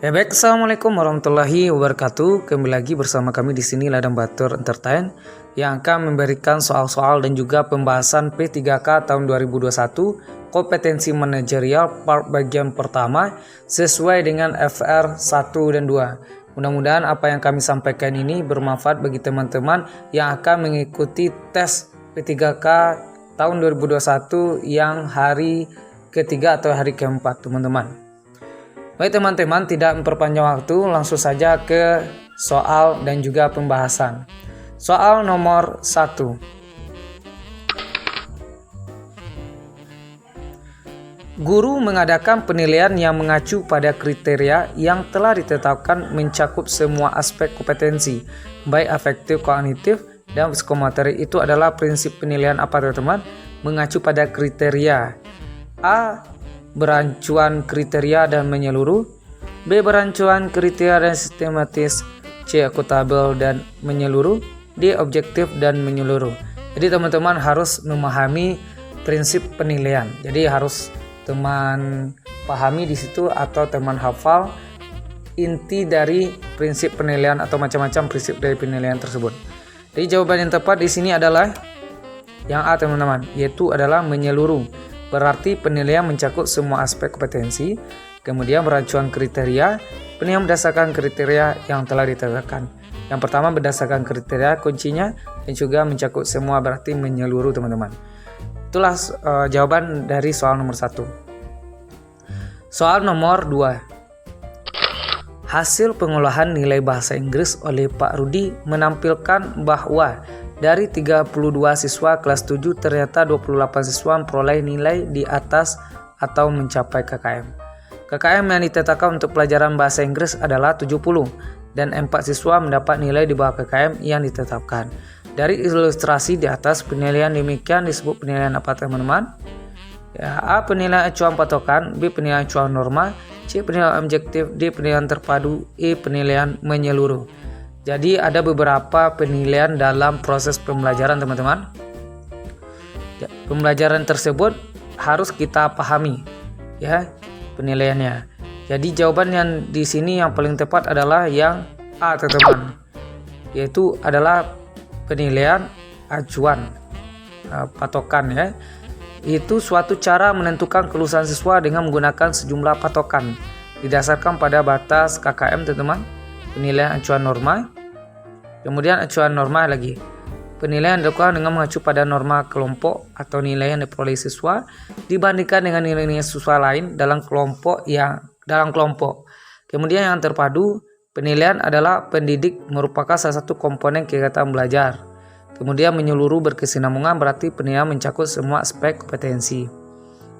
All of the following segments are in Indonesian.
Ya baik, assalamualaikum warahmatullahi wabarakatuh. Kembali lagi bersama kami di sini Ladang Batur Entertain yang akan memberikan soal-soal dan juga pembahasan P3K tahun 2021 kompetensi manajerial part bagian pertama sesuai dengan FR 1 dan 2. Mudah-mudahan apa yang kami sampaikan ini bermanfaat bagi teman-teman yang akan mengikuti tes P3K tahun 2021 yang hari ketiga atau hari keempat, teman-teman. Baik teman-teman, tidak memperpanjang waktu, langsung saja ke soal dan juga pembahasan. Soal nomor 1. Guru mengadakan penilaian yang mengacu pada kriteria yang telah ditetapkan mencakup semua aspek kompetensi, baik afektif, kognitif, dan psikomotorik. Itu adalah prinsip penilaian apa teman-teman? Mengacu pada kriteria. A. Berancuan kriteria dan menyeluruh. B. Berancuan kriteria dan sistematis. C. Akuntabel dan menyeluruh. D. Objektif dan menyeluruh. Jadi teman-teman harus memahami prinsip penilaian. Jadi harus teman pahami di situ atau teman hafal inti dari prinsip penilaian atau macam-macam prinsip dari penilaian tersebut. Jadi jawaban yang tepat di sini adalah yang A teman-teman, yaitu adalah menyeluruh. Berarti penilaian mencakup semua aspek kompetensi, kemudian berancuan kriteria, penilaian berdasarkan kriteria yang telah ditetapkan. Yang pertama berdasarkan kriteria kuncinya dan juga mencakup semua berarti menyeluruh teman-teman. Itulah jawaban dari soal nomor 1. Soal nomor 2. Hasil pengolahan nilai bahasa Inggris oleh Pak Rudi menampilkan bahwa dari 32 siswa kelas 7 ternyata 28 siswa memperoleh nilai di atas atau mencapai KKM. KKM yang ditetapkan untuk pelajaran bahasa Inggris adalah 70 dan 4 siswa mendapat nilai di bawah KKM yang ditetapkan. Dari ilustrasi di atas, penilaian demikian disebut penilaian apa teman-teman? Ya, A. Penilaian acuan patokan, B. Penilaian acuan norma, C. Penilaian objektif, D. Penilaian terpadu, E. Penilaian menyeluruh. Jadi ada beberapa penilaian dalam proses pembelajaran teman-teman. Pembelajaran tersebut harus kita pahami ya penilaiannya. Jadi jawaban yang di sini yang paling tepat adalah yang A teman-teman. Yaitu adalah penilaian acuan patokan ya. Itu suatu cara menentukan kelulusan siswa dengan menggunakan sejumlah patokan didasarkan pada batas KKM teman-teman. Penilaian acuan norma, kemudian acuan norma lagi. Penilaian dilakukan dengan mengacu pada norma kelompok atau nilai yang diperoleh siswa dibandingkan dengan nilai-nilai siswa lain dalam kelompok. Kemudian yang terpadu, penilaian adalah pendidik merupakan salah satu komponen kegiatan belajar. Kemudian menyeluruh berkesinambungan berarti penilaian mencakup semua aspek kompetensi.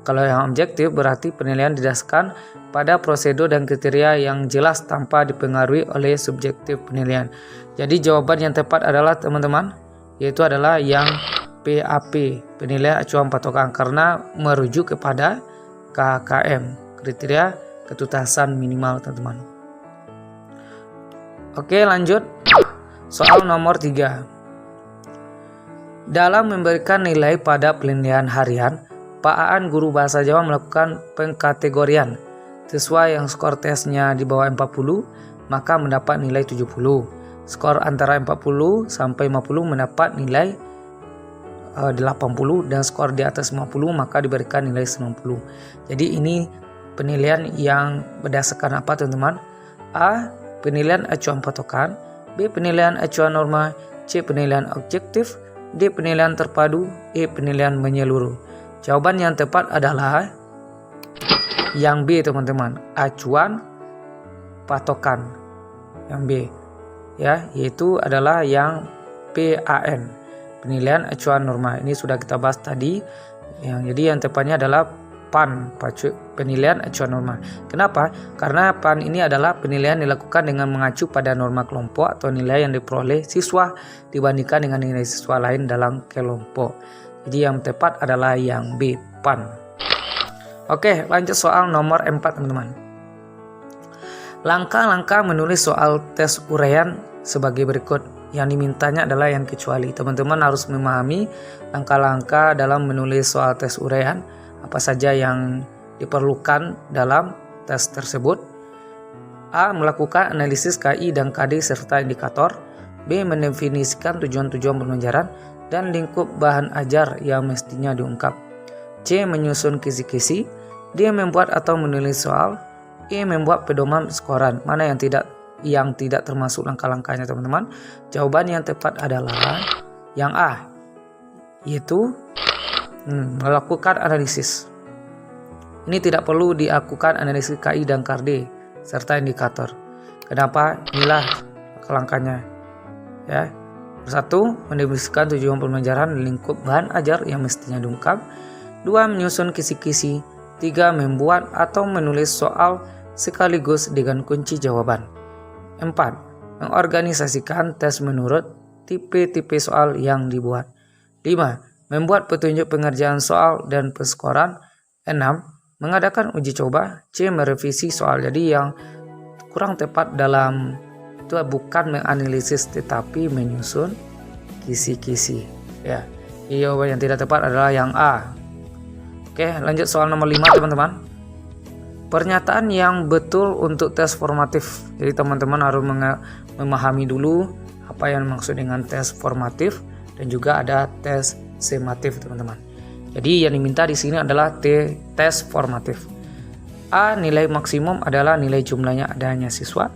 Kalau yang objektif berarti penilaian didasarkan pada prosedur dan kriteria yang jelas tanpa dipengaruhi oleh subjektif penilaian. Jadi jawaban yang tepat adalah teman-teman, yaitu adalah yang PAP, penilaian acuan patokan, karena merujuk kepada KKM, kriteria ketuntasan minimal teman-teman. Oke, lanjut. Soal nomor 3. Dalam memberikan nilai pada penilaian harian, Pak Aan guru bahasa Jawa melakukan pengkategorian. Siswa yang skor tesnya di bawah 40 maka mendapat nilai 70. Skor antara 40 sampai 50 mendapat nilai 80 dan skor di atas 50 maka diberikan nilai 90. Jadi ini penilaian yang berdasarkan apa teman-teman? A. Penilaian acuan patokan, B. Penilaian acuan norma, C. Penilaian objektif, D. Penilaian terpadu, E. Penilaian menyeluruh. Jawaban yang tepat adalah yang B teman-teman, acuan patokan. Yang B ya, yaitu adalah yang PAN, penilaian acuan norma. Ini sudah kita bahas tadi. Jadi yang tepatnya adalah PAN, penilaian acuan norma. Kenapa? Karena PAN ini adalah penilaian dilakukan dengan mengacu pada norma kelompok atau nilai yang diperoleh siswa dibandingkan dengan nilai siswa lain dalam kelompok. Jadi yang tepat adalah yang B, PAN. Oke, lanjut soal nomor 4 teman-teman. Langkah-langkah menulis soal tes uraian sebagai berikut. Yang dimintanya adalah yang kecuali. Teman-teman harus memahami langkah-langkah dalam menulis soal tes uraian. Apa saja yang diperlukan dalam tes tersebut. A. Melakukan analisis KI dan KD serta indikator. B. Mendefinisikan tujuan-tujuan pembelajaran dan lingkup bahan ajar yang mestinya diungkap. C. Menyusun kisi-kisi. D. Membuat atau menulis soal. E. Membuat pedoman skoran. Mana yang tidak termasuk langkah-langkahnya teman-teman? Jawaban yang tepat adalah yang A, yaitu melakukan analisis. Ini tidak perlu dilakukan analisis KI dan KD serta indikator. Kenapa? Inilah langkahnya. Ya. Satu, mendefinisikan tujuan pembelajaran dan lingkup bahan ajar yang mestinya diungkap. 2. Menyusun kisi-kisi. 3. Membuat atau menulis soal sekaligus dengan kunci jawaban. 4. Mengorganisasikan tes menurut tipe-tipe soal yang dibuat. 5. Membuat petunjuk pengerjaan soal dan penskoran. 6. Mengadakan uji coba. C. Merevisi soal. Jadi yang kurang tepat dalam itu bukan menganalisis tetapi menyusun kisi-kisi. Ya, jawaban yang tidak tepat adalah yang A. Oke, lanjut soal nomor 5 teman-teman. Pernyataan yang betul untuk tes formatif. Jadi teman-teman harus memahami dulu apa yang dimaksud dengan tes formatif dan juga ada tes sematif teman-teman. Jadi yang diminta di sini adalah tes formatif. A. Nilai maksimum adalah nilai jumlahnya adanya siswa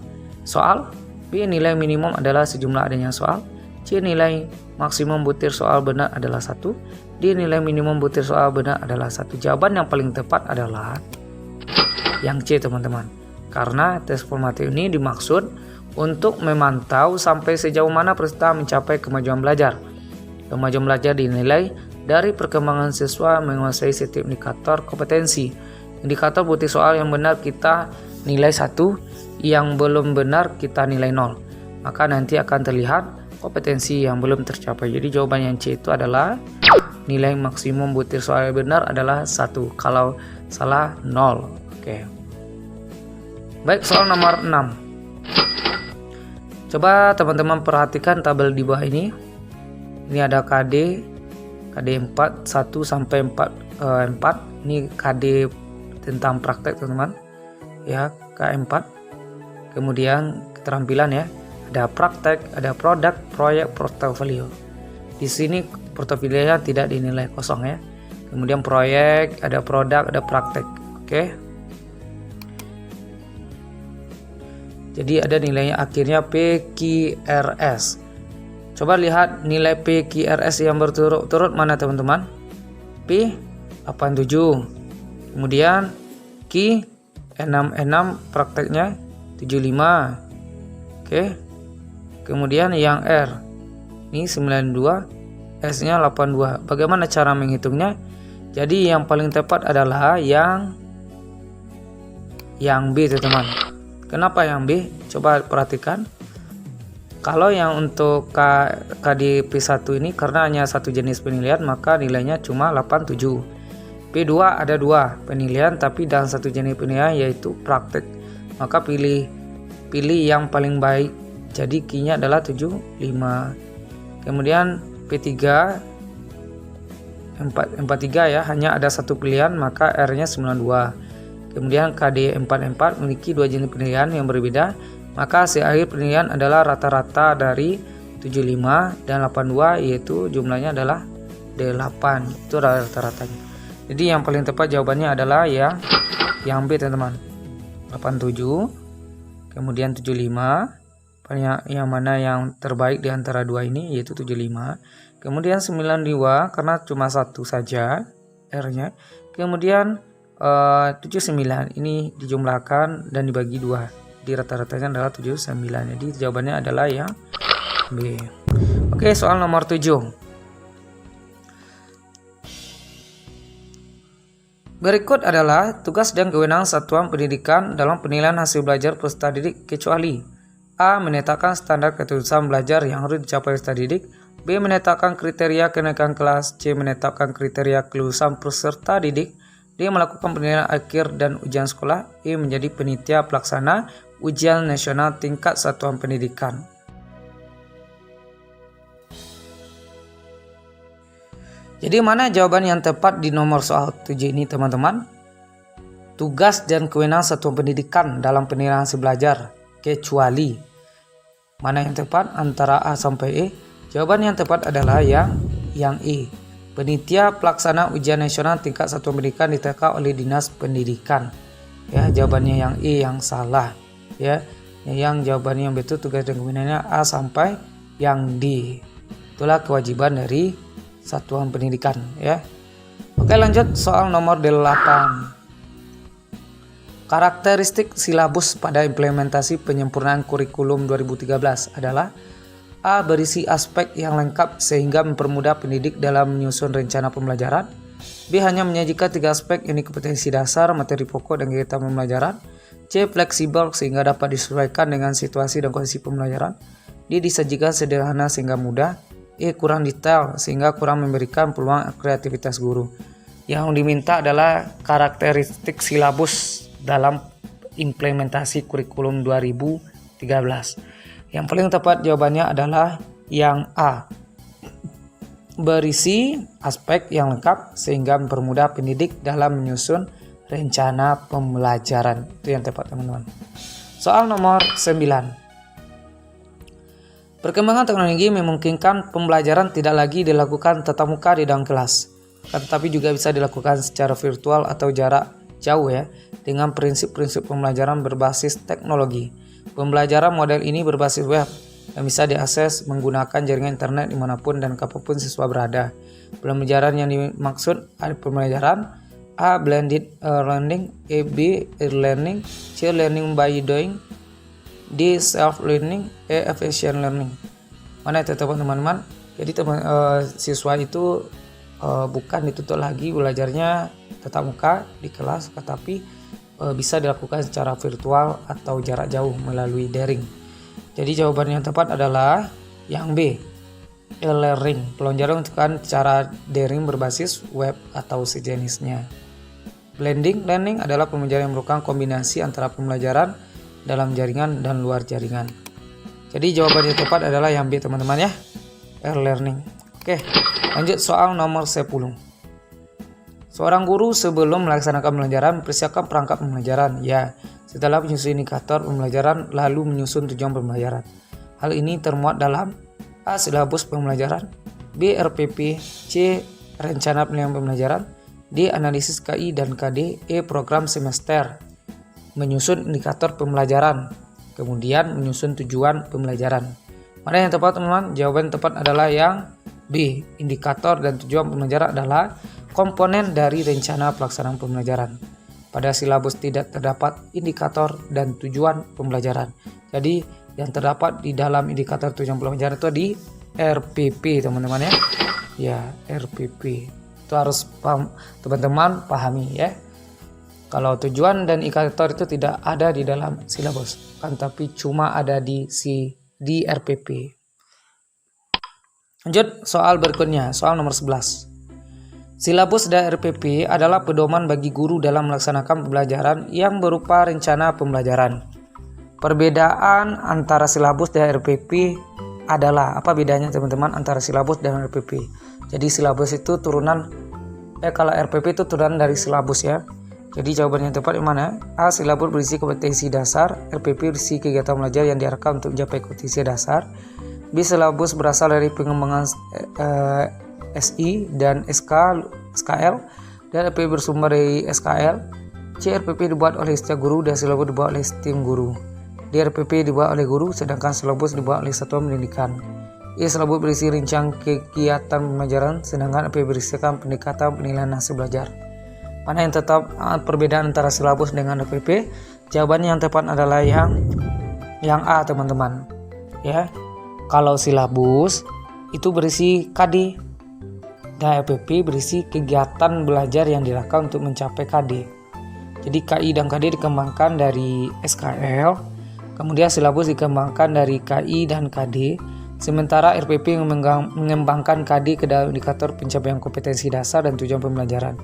soal. B. Nilai minimum adalah sejumlah adanya soal. C. Nilai maksimum butir soal benar adalah 1. D. Nilai minimum butir soal benar adalah 1. Jawaban yang paling tepat adalah yang C teman-teman. Karena tes formatif ini dimaksud untuk memantau sampai sejauh mana peserta mencapai kemajuan belajar. Kemajuan belajar dinilai dari perkembangan siswa menguasai setiap indikator kompetensi. Indikator butir soal yang benar kita nilai 1, yang belum benar kita nilai 0. Maka nanti akan terlihat kompetensi yang belum tercapai. Jadi jawaban yang C itu adalah nilai maksimum butir soal yang benar adalah 1. Kalau salah 0. Oke. Baik, soal nomor 6. Coba teman-teman perhatikan tabel di bawah ini. Ini ada KD 4 1 sampai 4. Ini KD tentang praktek teman-teman. Ya, K4. Kemudian keterampilan ya. Ada praktek, ada produk, proyek, portofolio. Di sini portofolionya tidak dinilai kosong ya. Kemudian proyek, ada produk, ada praktek. Oke. Jadi ada nilainya akhirnya PQRS. Coba lihat nilai PQRS yang berturut-turut mana teman-teman? P 87. Kemudian Q 66 prakteknya 75. Oke. Kemudian yang R ini 92, S-nya 82. Bagaimana cara menghitungnya? Jadi yang paling tepat adalah yang B teman-teman. Kenapa yang B? Coba perhatikan. Kalau yang untuk KDP1 ini karena hanya satu jenis penilaian maka nilainya cuma 87. P2 ada 2 penilaian tapi dalam satu jenis penilaian yaitu praktek. Maka pilih yang paling baik. Jadi Q-nya adalah 75. Kemudian P3 43 ya, hanya ada satu pilihan maka R-nya 92. Kemudian KD44 memiliki 2 jenis penilaian yang berbeda, maka hasil akhir penilaian adalah rata-rata dari 75 dan 82 yaitu jumlahnya adalah 8. Itu rata-ratanya. Jadi yang paling tepat jawabannya adalah yang B teman-teman. 87, kemudian 75, yang mana yang terbaik di antara dua ini yaitu 75. Kemudian 92 karena cuma satu saja R-nya. Kemudian 79 ini dijumlahkan dan dibagi 2. Di rata-ratanya adalah 79. Jadi jawabannya adalah yang B. Oke, soal nomor 7. Berikut adalah tugas dan kewenangan satuan pendidikan dalam penilaian hasil belajar peserta didik kecuali A. Menetapkan standar ketulusan belajar yang harus dicapai peserta didik. B. Menetapkan kriteria kenaikan kelas. C. Menetapkan kriteria kelulusan peserta didik. D. Melakukan penilaian akhir dan ujian sekolah. E. Menjadi panitia pelaksana ujian nasional tingkat satuan pendidikan. Jadi mana jawaban yang tepat di nomor soal 7 ini teman-teman? tugas dan kewenangan satuan pendidikan dalam penilaian hasil belajar, kecuali. Mana yang tepat antara A sampai E? Jawaban yang tepat adalah yang E. Panitia pelaksana ujian nasional tingkat satuan pendidikan ditetapkan oleh Dinas Pendidikan. Ya, jawabannya yang E yang salah. Ya, yang jawabannya yang betul tugas dan kewenangannya A sampai yang D. Itulah kewajiban dari satuan pendidikan, ya. Oke, lanjut soal nomor 8. Karakteristik silabus pada implementasi penyempurnaan kurikulum 2013 adalah A. Berisi aspek yang lengkap sehingga mempermudah pendidik dalam menyusun rencana pembelajaran. B. Hanya menyajikan 3 aspek, ini kompetensi dasar, materi pokok, dan kegiatan pembelajaran. C. Fleksibel sehingga dapat disesuaikan dengan situasi dan kondisi pembelajaran. D. Disajikan sederhana sehingga mudah. E. Kurang detail sehingga kurang memberikan peluang kreativitas guru. Yang diminta adalah karakteristik silabus dalam implementasi kurikulum 2013. Yang paling tepat jawabannya adalah yang A. Berisi aspek yang lengkap sehingga mempermudah pendidik dalam menyusun rencana pembelajaran. Itu yang tepat, teman-teman. Soal nomor 9. Perkembangan teknologi memungkinkan pembelajaran tidak lagi dilakukan tatap muka di dalam kelas, tetapi juga bisa dilakukan secara virtual atau jarak jauh, ya, dengan prinsip-prinsip pembelajaran berbasis teknologi. Pembelajaran model ini berbasis web dan bisa diakses menggunakan jaringan internet dimanapun dan kapanpun siswa berada. Pembelajaran yang dimaksud ada pembelajaran A. Blended learning, B. e-learning, C. Learning by doing, D. self-learning, E. efficient learning. Mana itu teman-teman? Jadi siswa itu bukan dituntut lagi belajarnya tatap muka di kelas, tetapi bisa dilakukan secara virtual atau jarak jauh melalui daring. Jadi jawaban yang tepat adalah yang B. E-learning, pembelajaran menggunakan cara daring berbasis web atau sejenisnya. Blended learning adalah pembelajaran yang merupakan kombinasi antara pembelajaran dalam jaringan dan luar jaringan. Jadi jawaban yang tepat adalah yang B, teman-teman, ya. E-learning. Oke, lanjut soal nomor 10. Seorang guru sebelum melaksanakan pembelajaran mempersiapkan perangkat pembelajaran. Ya, setelah menyusun indikator pembelajaran lalu menyusun tujuan pembelajaran. Hal ini termuat dalam A. Silabus pembelajaran, B. RPP, C. Rencana penilaian pembelajaran, D. Analisis KI dan KD, E. Program semester. Menyusun indikator pembelajaran, kemudian menyusun tujuan pembelajaran. Mana yang tepat, teman-teman? Jawaban tepat adalah yang B. Indikator dan tujuan pembelajaran adalah komponen dari rencana pelaksanaan pembelajaran. Pada silabus tidak terdapat indikator dan tujuan pembelajaran. Jadi yang terdapat di dalam indikator tujuan pembelajaran itu di RPP, teman-teman, ya. Ya, RPP. Itu harus teman-teman pahami, ya. Kalau tujuan dan indikator itu tidak ada di dalam silabus, kan, tapi cuma ada di RPP. Lanjut soal berikutnya, soal nomor 11. Silabus dan RPP adalah pedoman bagi guru dalam melaksanakan pembelajaran yang berupa rencana pembelajaran. Perbedaan antara silabus dan RPP adalah, apa bedanya, teman-teman, antara silabus dan RPP? Jadi silabus itu turunan, kalau RPP itu turunan dari silabus, ya. Jadi jawabannya tepat yang mana? A. Silabus berisi kompetensi dasar, RPP berisi kegiatan belajar yang diarahkan untuk mencapai kompetensi dasar. B. Silabus berasal dari pengembangan SI dan SKL, dan RPP bersumber dari SKL. C. RPP dibuat oleh setiap guru dan silabus dibuat oleh tim guru. D. RPP dibuat oleh guru sedangkan silabus dibuat oleh satuan pendidikan. E. Silabus berisi rincian kegiatan pembelajaran sedangkan RPP berisikan pendekatan penilaian hasil belajar. Mana yang tetap perbedaan antara silabus dengan RPP? Jawabannya yang tepat adalah yang A, teman-teman, ya. Kalau silabus itu berisi KD dan RPP berisi kegiatan belajar yang dilakukan untuk mencapai KD. Jadi KI dan KD dikembangkan dari SKL, kemudian silabus dikembangkan dari KI dan KD, sementara RPP mengembangkan KD ke dalam indikator pencapaian kompetensi dasar dan tujuan pembelajaran.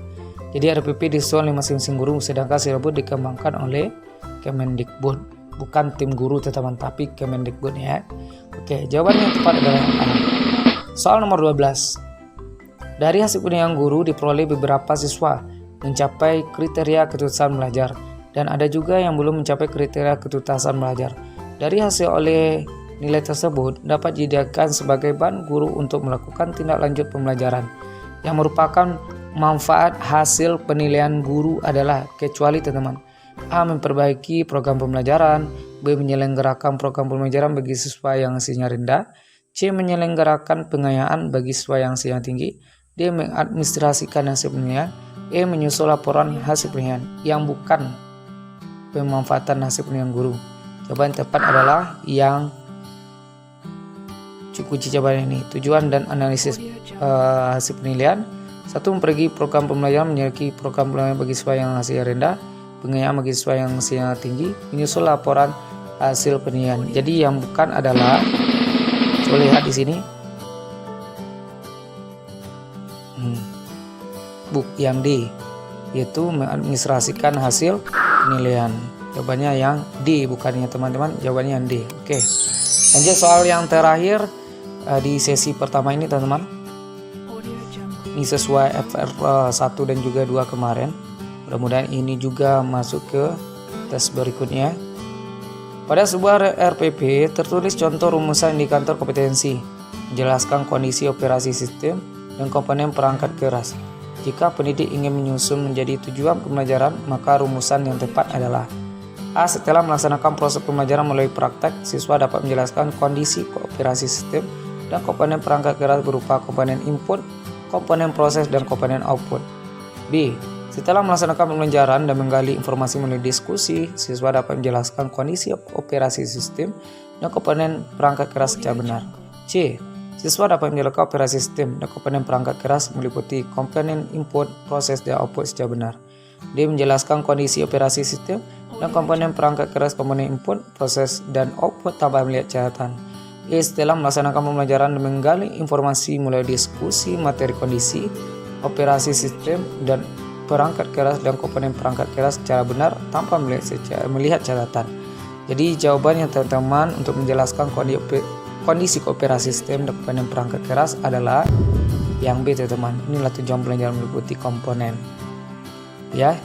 Jadi RPP disusun oleh masing-masing guru, sedangkan silabus dikembangkan oleh Kemendikbud, bukan tim guru, teman-teman, tapi Kemendikbud, ya. Oke, jawaban yang tepat adalah A. Soal nomor 12. Dari hasil penilaian guru diperoleh beberapa siswa mencapai kriteria ketuntasan belajar, dan ada juga yang belum mencapai kriteria ketuntasan belajar. Dari hasil oleh nilai tersebut dapat dijadikan sebagai bahan guru untuk melakukan tindak lanjut pembelajaran. Yang merupakan manfaat hasil penilaian guru adalah kecuali teman-teman: A. Memperbaiki program pembelajaran. B. Menyelenggarakan program pembelajaran bagi siswa yang hasilnya rendah. C. Menyelenggarakan pengayaan bagi siswa yang hasilnya tinggi. D. Mengadministrasikan hasil penilaian. E. Menyusun laporan hasil penilaian. Yang bukan pemanfaatan hasil penilaian guru. Jawaban tepat adalah yang kunci jawaban ini. Tujuan dan analisis hasil penilaian: 1. Memperbaiki program pembelajaran, menyelidiki program pembelajaran bagi siswa yang hasilnya rendah, pengayaan bagi siswa yang hasilnya tinggi, menyusun laporan hasil penilaian. Jadi yang bukan adalah, coba lihat di sini, yang D, yaitu mengadministrasikan hasil penilaian. Jawabannya yang D, bukannya teman-teman, jawabannya yang D. Oke, lanjut soal yang terakhir di sesi pertama ini teman-teman. Ini sesuai FR 1 dan juga 2 kemarin. Mudah-mudahan ini juga masuk ke tes berikutnya. Pada sebuah RPP tertulis contoh rumusan indikator kompetensi, menjelaskan kondisi operasi sistem dan komponen perangkat keras. Jika pendidik ingin menyusun menjadi tujuan pembelajaran, maka rumusan yang tepat adalah: A. Setelah melaksanakan proses pembelajaran melalui praktek, siswa dapat menjelaskan kondisi operasi sistem dan komponen perangkat keras berupa komponen input, komponen proses, dan komponen output. B. Setelah melaksanakan pembelajaran dan menggali informasi melalui diskusi, siswa dapat menjelaskan kondisi operasi sistem dan komponen perangkat keras secara benar. C. Siswa dapat menjelaskan operasi sistem dan komponen perangkat keras meliputi komponen input, proses, dan output secara benar. D. Menjelaskan kondisi operasi sistem dan komponen perangkat keras, komponen input, proses, dan output tanpa melihat catatan. E. Setelah melaksanakan pembelajaran dan menggali informasi melalui diskusi materi kondisi operasi sistem dan perangkat keras dan komponen perangkat keras secara benar tanpa melihat catatan. Jadi jawabannya teman-teman untuk menjelaskan kondisi operasi sistem dan komponen perangkat keras adalah yang B teman-teman. Inilah tujuan pembelajaran meliputi komponen. Ya,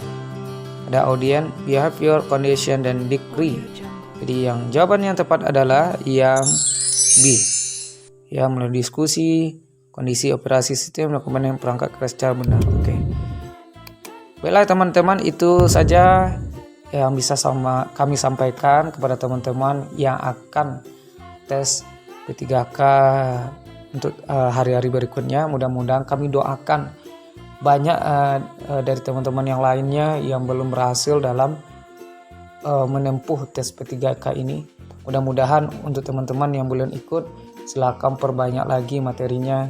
ada audien, behavior, condition, dan degree. Jadi yang jawaban yang tepat adalah yang B. Ya, melalui diskusi, kondisi operasi sistem dan komponen perangkat keras secara benar. Oke. Baiklah teman-teman, itu saja yang bisa kami sampaikan kepada teman-teman yang akan tes P3K untuk hari-hari berikutnya. Mudah-mudahan kami doakan banyak dari teman-teman yang lainnya yang belum berhasil dalam menempuh tes P3K ini. Mudah-mudahan untuk teman-teman yang belum ikut, silakan perbanyak lagi materinya,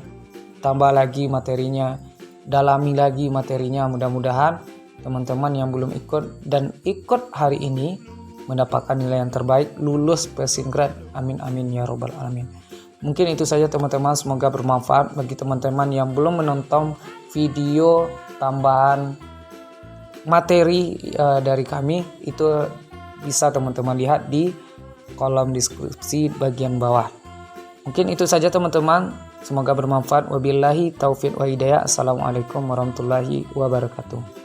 tambah lagi materinya, dalami lagi materinya. Mudah-mudahan teman-teman yang belum ikut dan ikut hari ini mendapatkan nilai yang terbaik, lulus passing grade. Amin amin ya robbal alamin. Mungkin itu saja teman-teman, semoga bermanfaat bagi teman-teman yang belum menonton video tambahan materi dari kami. Itu bisa teman-teman lihat di kolom deskripsi bagian bawah. Mungkin itu saja teman-teman, semoga bermanfaat. Wabillahi taufiq wa hidayah. Assalamualaikum warahmatullahi wabarakatuh.